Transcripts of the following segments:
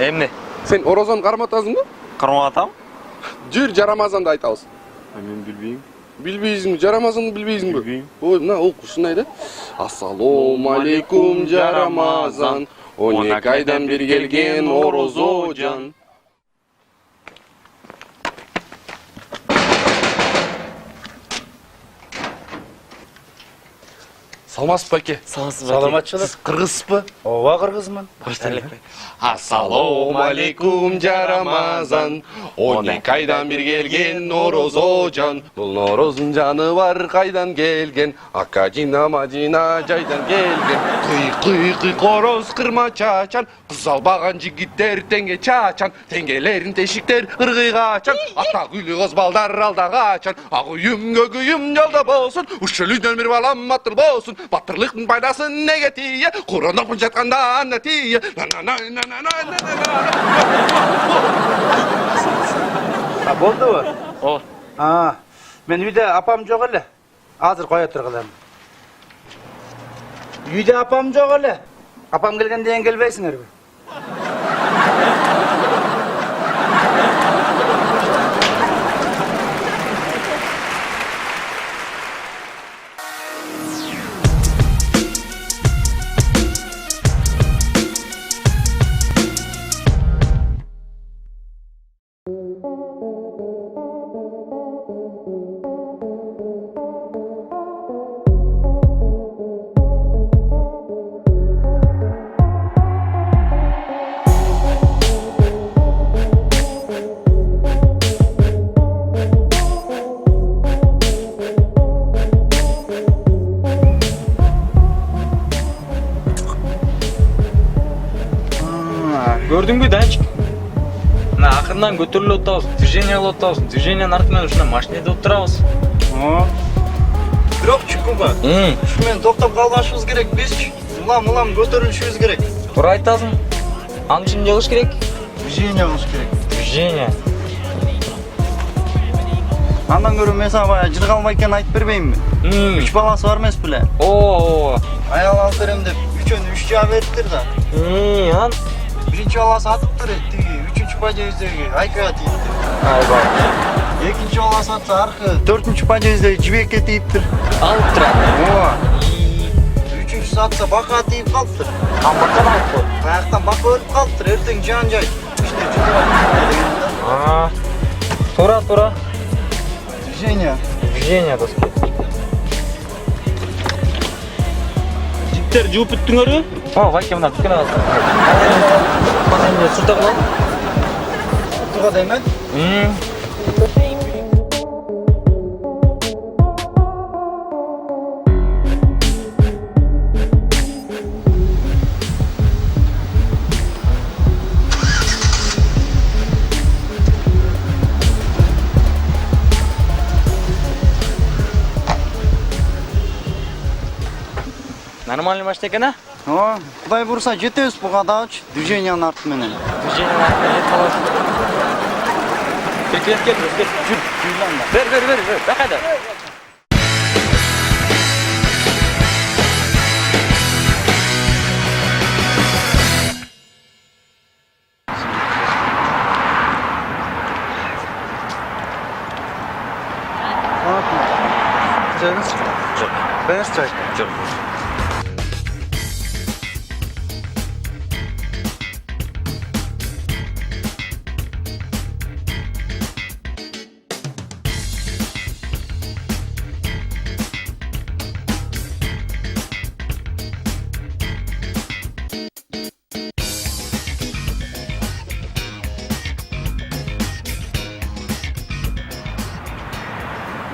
Эмне? Sen Orozon кармап атасыңбы? Кармап атам? Жүр, жарамазанды айтабыз. Мен билбейм. Билбейсиңби? Жарамазанды билбейсиңби? Билбейм. Ой, мына оку ушундай да. Ассалому алейкум жарамазан. 12 айдан бир келген Орозожан. Саламатсызбы аке? Саламатчылык. Сиз кыргызсызбы? Ооба, кыргызмын. Ассалому алейкум жарамазан. 12 айдан бир келген Орозожан. Бул Орозун жаны бар кайдан келген? Акажина мажина жайдан келген. Кый короз кырма чачан. Кыз албаган жигиттер теңге чачан. Теңгелерин тешиктер ыргый качан. Ата күлү кыз балдар алда качан. Ак үйүм көгүйүм жолдо болсун. Ушул үйдөн бир балам батыр болсун. Батырлыктын пайдасы неге тие? Куран окуп жатканда не тие? Болдубу? О. Мен үйдө апам жок эле. Азыр кое тургулам. Үйдө апам жок эле. Апам келгенден кийин келбейсиңерби? Көрдүңбү Данчик? Мына акырынан көтөрүлүп атабыз, движение кылып атабыз. Движениянын артынан ушуна машинеде отурабыз. Бирок чукуба. Ушу менен токтоп калбашыбыз керек. Биз улам көтөрүлүшүбүз керек. Туура айтасың. Аны эмне кылыш керек? Движение кылыш керек. Движение. Андан көрө мен сага баягы жыргалбай экенин айтып бербейминби? 3 баласы бар эмес беле? Оо. Аял алып берем деп 3-өн 3 жаа бериптир да. Анан Биринчи баласы атыптыр, тиги 3-үчү подъездеги Айкага тийиптир. Айба. Экинчи баласы атса аркы 4-үчү подъездеги Жибекке тийиптир. Алып турат. Ооба. Үчүнчүсү атса Бака тийип калыптыр. Бака алып кой. Аяктан Бака өлүп калыптыр, эртең жан-жай. Иштеп жүрөт. Туура. Движение. Доска. Жиптер жууп бүттүңөрбү? Ваке мына дүкөн алып. Мен сутап алам. Туга деймен? Нормальный машина экен, а? Кудай бурса жетебиз буга дагычы. Движениянын арты менен. Движениянын артынан жетип калабыз. Кел. Жүр. Бер. Бакайда. Жок. Бенс чай. Жок.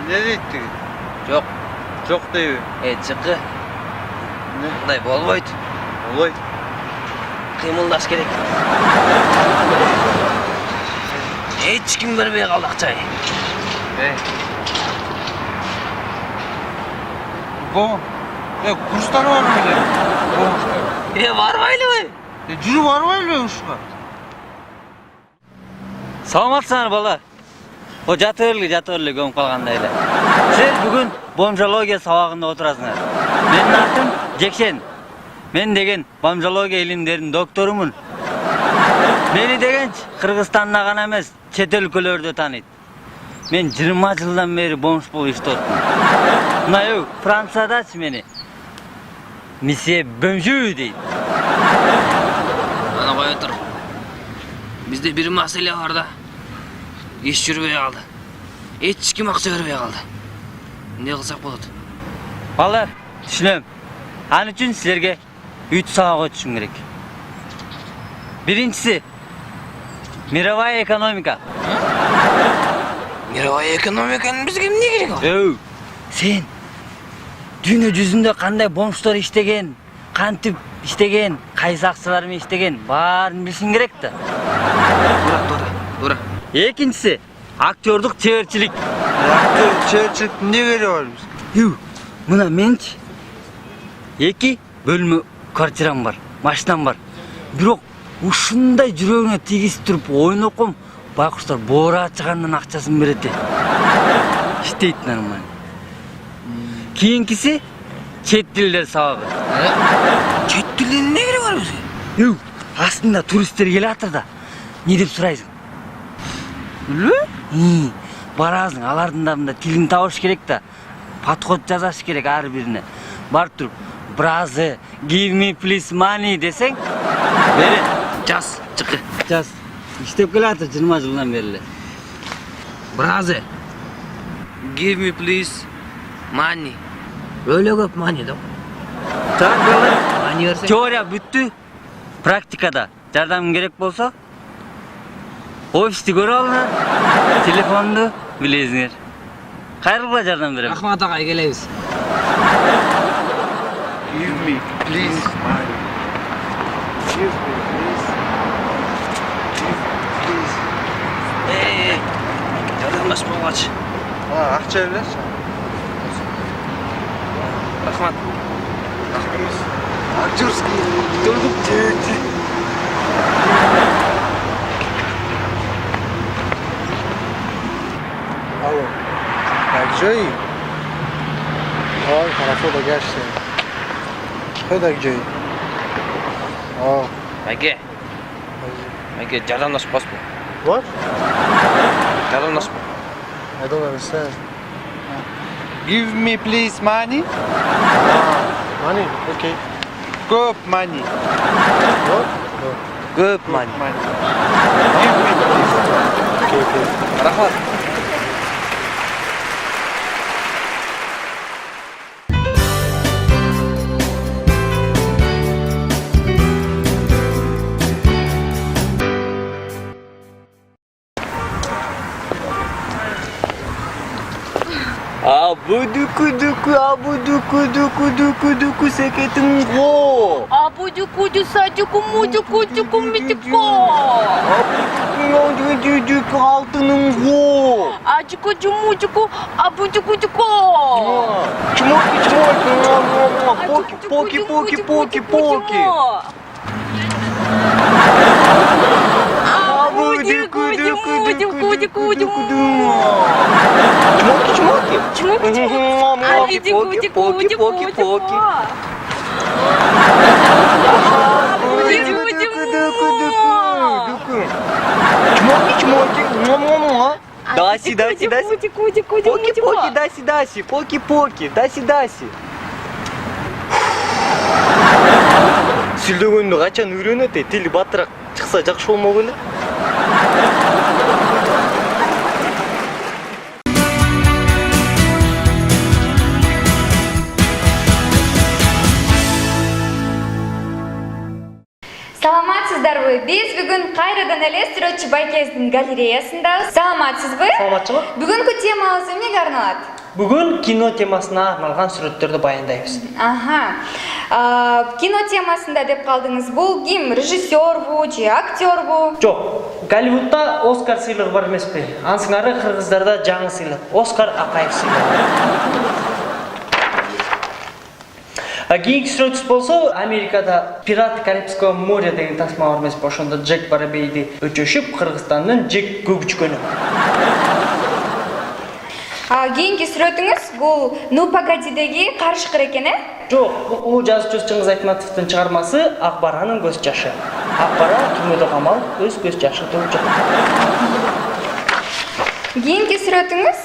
Ne deydi? Жок дейби? Чыкы. Мындай болбойт. Кыймылдаш керек. Эч ким бербей калды акчай. Курстар барбы эле? Барбайлыбы? Жүрүп барбайлыбы ушуга? Саламатсыңар бала. Жатыр эле көмүп калгандай эле. Силер бүгүн бомжология сабагында отурасыңар. Менин атым Жекшен. Мен деген бомжология илимдеринин докторумун. Meni degenç Kırgızstanda gana emес, чет өлкөлөрдө тааныйт. Мен 20 жылдан бери бомж болуп иштеп атам. Мына Франциядачы мени Месье Бөмжүү дейт. Ана кой отур. Бизде бир маселе бар да. Иш жүрбөй калды. Эч ким акча бербей калды. Эмне кылсак болот? Балдар, түшүнөм. Ал үчүн силерге 3 сабак өтүшүм керек. Биринчиси мировая экономика. Мировая экономиканын бизге эмне кереги бар? Сен дүйнө жүзүндө кандай бомждор иштеген, кантип иштеген, кайсы акчалар менен иштеген баарын билишиң керек да. Туура. Экинчиси актёрдук чеберчилик. Чечек эмне кереги бар бизге? Мына менчи 2 бөлмө квартирам бар, машинам бар. Бирок ушундай жүрөгүнө тийгизип туруп ойноком байкуштар боора чыгандан акчасын берет. Иштейт нормально. Кийинкиси чет тилдер сабагы. Чет тилдин эмне кереги бар бизге? Астында туристтер келатыр да. Не деп сурайсың? Барасың, алардын да мында тилин табыш керек да. Подход жазаш керек ар бирине. Барып туруп, "Бразы, give me please money" десең, берет. Жаз, чыкы. Жаз. Иштеп келатыр 20 жылдан бери эле. Бразы. Give me please money. Өлө көп money да. Так, Money берсең. теория бүттү. Практикада жардам керек болсо, офисти көрүп алыңар. Телефонду билесиңер. Кайрылгыла жардам берем. Рахмат агай, келебиз. Give me, please. Give me, please. Жардамдаш болгоч. Акча бересиң? Рахмат. Актерский долгуп жетти. Алло. Как Джей? Ой, хорошо догашься. Что так Джей? Майке, жардамдаш баспы. What? Жардамдашпы. I don't understand. Give me please money. Money? Okay. Көп money. What? No. Көп money. Give me please. Okay. Рахмат. Абу-дуку-дуку секетиң го. Абу-дюку-дю, садюку-мудюку-дюку, митико. Абу-дуку алтының го. Аджику-дю-мудюку, абу-дюку-дюку. Поки-поки-поки-поки-поки-поки. Даси, даси. Сүлдөгөндү качан үйрөнөт, тили батыраак чыкса жакшы болмок эле. Саламатсыздарбы? Биз бүгүн кайрадан эле Сүрөтчү Байкездин галереясындабыз. Саламатсызбы? Саламатчылык. Бүгүнкү темабыз эмнеге арналат? Бүгүн кино темасына арналган сүрөттөрдү баяндайбыз. Кино темасында деп калдыңыз. Бул ким? Режиссербу же актербу? Жок, Голливудда Оскар сыйлыгы бар эмеспи? Ансыңары Кыргыздарда жаңы сыйлык. Оскар Акаев сыйлыгы. Кийинки сүрөтүбүз болсо, Америкада Пираты Карибского моря деген тасма бар эмеспи? Ошондо Джек Барабейди өчөшүп, Кыргызстандын Джек Көбүчкөнү. Кийинки сүрөтүңүз бул Ну погодидеги карышкыр экен, э? Жок, бул жазуучу Чыңгыз Айтматовдун чыгармасы Ак баранын көз жашы. Ақпара түрмеде қамалып, өз көз жашы төгіп жатыр. Кейінгі сүрөтіңіз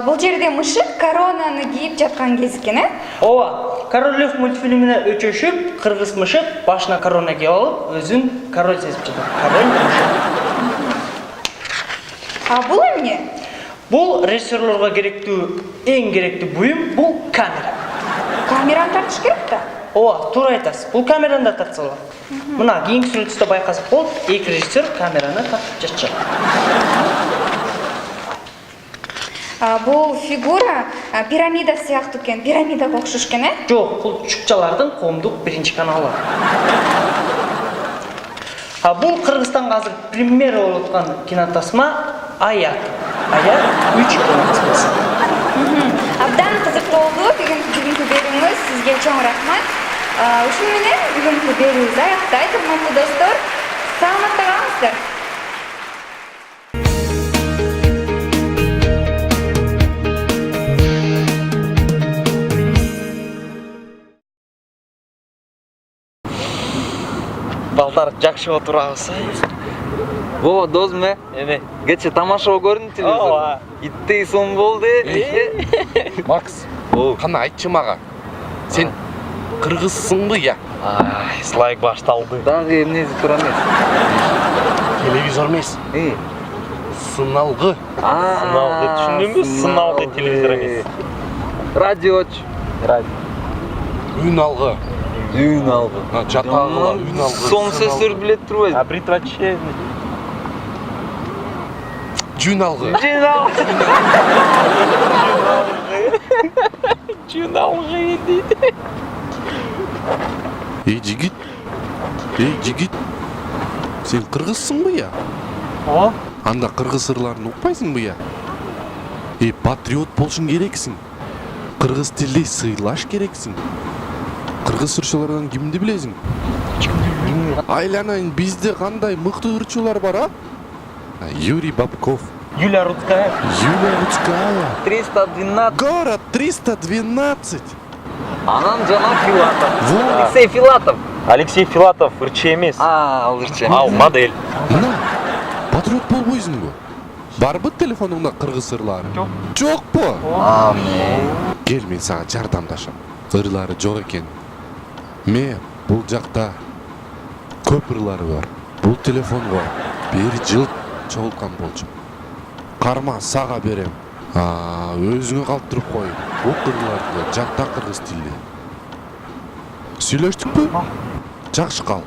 бұл жерде мышық коронаны кийип жатқан кез екен, Ооба, Король Лев мультфильміне өчөшүп, кыргыз мышык башына корона кийип алып, өзүн король сезип жатат. Король мышык. Бұл эмне? Бұл режиссерлорго эң керектүү буюм, бұл камера. Камераны тартыш керек да. Ооба, туура айтасыз. Бұл камераны да тартса болот. Мына кийинки сүрөттө байкасак болот, эки режиссер камераны тартып жатышат. Бұл фигура пирамида сыяктуу экен, пирамидага окшош экен, Жок, бұл чукчалардын коомдук биринчи каналы. Бұл Кыргызстанга азыр премьера болуп аткан кинотасма Аяк. Аяк 3 кинотасмасы. Абдан кызык болду бүгүнкү берүүңүз, сизге чоң рахмат. Ушун менен бүгүнкү берүүбүз аяктайт, урматтуу достор. Саламатта калыңыздар. Балдар жакшы отурабыз. Во, досым, кече тамаша көрдүм телевизордо. Иттей сон болду. Макс, кана айтчы мага. Сен кыргызсыңбы я? Слайк башталды. Дагы эмнеси туура эмес. Телевизор эмес. Сыналгы. Сыналгы түшүндүңбү? Сыналгы телевизор эмес. Радиочу. Үн алгы. Үн алгы. Жатагыла үн алгы. Сон сөздөр билет турбайсың. Предпочтение. Жүн алгы. Жүн алгы дейт. Эй жигит. Сен кыргызсыңбы я? О, Анда кыргыз ырларын укпайсыңбы я? Патриот болушуң керексиң. Кыргыз тилде сыйлаш керексиң. Кыргыз ырчылардан кимди билесиң? Айланайын, бизде кандай мыкты ырчылар бар, Юрий Бабков. Юлия Рудская. 312. Город 312. Анан жана Филатов. Во. Алексей Филатов. Алексей Филатов ырчы эмес. Ал ырчы. Ал модель. Мына, патриот болбойсуңбу? Барбы телефонуңда кыргыз ырлары? Жокпу? Кел, мен сага жардамдашам. Ырлары жок экен. Бул жакта көп ырлары бар. Бул телефонго бир жыл чогулткан болчу. Карма, сага берем. Өзүңө калтырып кой. Бул ырларды жатта кыргыз тилде. Сүйлөштүкпү? Жакшы кал.